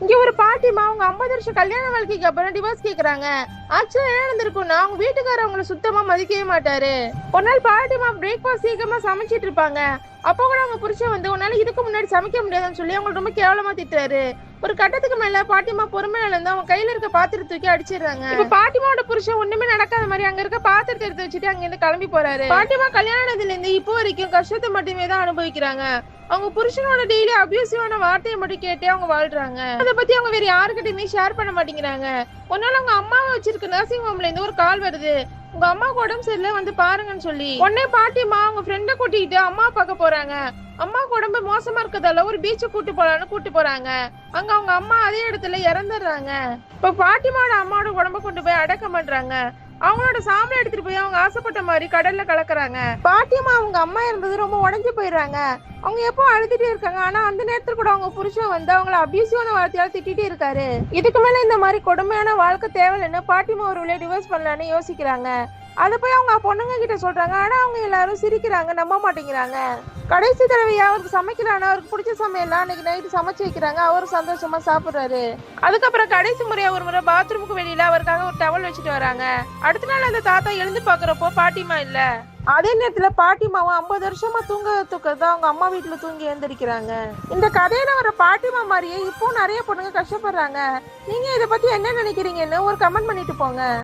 இங்க ஒரு பாட்டிமா அவங்க 50 வருஷம் கல்யாண வாழ்க்கைக்கு அப்புறம் டிவோர்ஸ் கேக்குறாங்க. ஆக்சுவலா என்ன நடந்திருக்கும்னா அவங்க வீட்டுக்காரர் அவங்கள சுத்தமா மதிக்கவே மாட்டாரு. ஒரு நாள் பாட்டிமா பிரேக்ஃபாஸ்ட் சீக்கிரமா சமைச்சிட்டு இருப்பாங்க. அப்போ கூட அவங்க புருஷன் வந்து உன்னால இதுக்கு முன்னாடி சமைக்க முடியாதுன்னு சொல்லி அவங்க ரொம்ப கேவலமா திட்டுறாரு. ஒரு கட்டத்துக்கு மேல பாட்டிமா பொறுமையில இருந்து அவங்க கையில இருக்க பாத்திரத்தை தூக்கி அடிச்சிடுறாங்க. இப்ப பாட்டிமாவோட புருஷன் ஒண்ணுமே நடக்காத மாதிரி அங்க இருக்க பாத்திரத்தை எடுத்து வச்சுட்டு அங்க இருந்து கிளம்பி போறாரு. பாட்டிமா கல்யாணத்துல இருந்து இப்போ வரைக்கும் கஷ்டத்தை மட்டுமே தான் அனுபவிக்கிறாங்க. அவங்க புருஷனோட டெய்லி அபியூசிவான வார்த்தையை மட்டும் கேட்டே அவங்க வாழ்றாங்க. அதை பத்தி அவங்க வேற யாருக்கிட்டயுமே ஷேர் பண்ண மாட்டேங்கிறாங்க. ஒரு நாள் அவங்க அம்மாவை வச்சிருக்க நர்சிங் ஹோம்ல இருந்து ஒரு கால் வருது. உங்க அம்மாவுக்கு உடம்பு சரியில்லை வந்து பாருங்கன்னு சொல்லி. உடனே பாட்டிமா அவங்க ஃப்ரெண்ட கூட்டிட்டு அம்மா பார்க்க போறாங்க. அம்மாவுக்கு உடம்பு மோசமா இருக்கிறதால ஒரு பீச்சு கூட்டு போறாங்க. அங்க அவங்க அம்மா அதே இடத்துல இறந்துடுறாங்க. இப்ப பாட்டிமாவோட அம்மாவோட உடம்ப கொண்டு போய் அடக்கம் பண்றாங்க. அவங்களோட சாம்பலை எடுத்துட்டு போய் அவங்க ஆசைப்பட்ட மாதிரி கடல்ல கலக்குறாங்க. பாட்டியம்மா அவங்க அம்மா இருந்தது ரொம்ப உடஞ்சு போயிடுறாங்க. அவங்க எப்போ அழுதுட்டே இருக்காங்க. ஆனா அந்த நேரத்துல கூட அவங்க புருஷன் வந்து அவங்கள அபியூசிவான வார்த்தையால திட்டிட்டே இருக்காரு. இதுக்கு மேல இந்த மாதிரி கொடுமையான வாழ்க்கை தேவையில்லைன்னு பாட்டிமா ஒரு டிவோர்ஸ் பண்ணலான்னு யோசிக்கிறாங்க. அதை போய் அவங்க பொண்ணுங்க கிட்ட சொல்றாங்க. ஆனா அவங்க எல்லாரும் சிரிக்கிறாங்க, நம்ப மாட்டேங்கிறாங்க. கடைசி தடவையா அவருக்கு சமைக்கிறான்னு அவருக்கு பிடிச்ச சமையல்லாம் அன்னைக்கு நைட்டு சமைச்சு வைக்கிறாங்க. அவரும் சந்தோஷமா சாப்பிடுறாரு. அதுக்கப்புறம் கடைசி முறையா ஒரு முறை பாத்ரூமுக்கு வெளியில அவருக்காக ஒரு டவல் வச்சுட்டு வராங்க. அடுத்த நாள் அந்த தாத்தா எழுந்து பாக்குறப்போ பாட்டிமா இல்ல. அதே நேரத்துல பாட்டிமாவும் 50 வருஷமா தூக்கதான் அவங்க அம்மா வீட்டுல தூங்கி எழுந்திருக்கிறாங்க. இந்த கதையில வர பாட்டிமா மாதிரியே இப்போ நிறைய பொண்ணுங்க கஷ்டப்படுறாங்க. நீங்க இதை பத்தி என்ன நினைக்கிறீங்கன்னு ஒரு கமெண்ட் பண்ணிட்டு போங்க.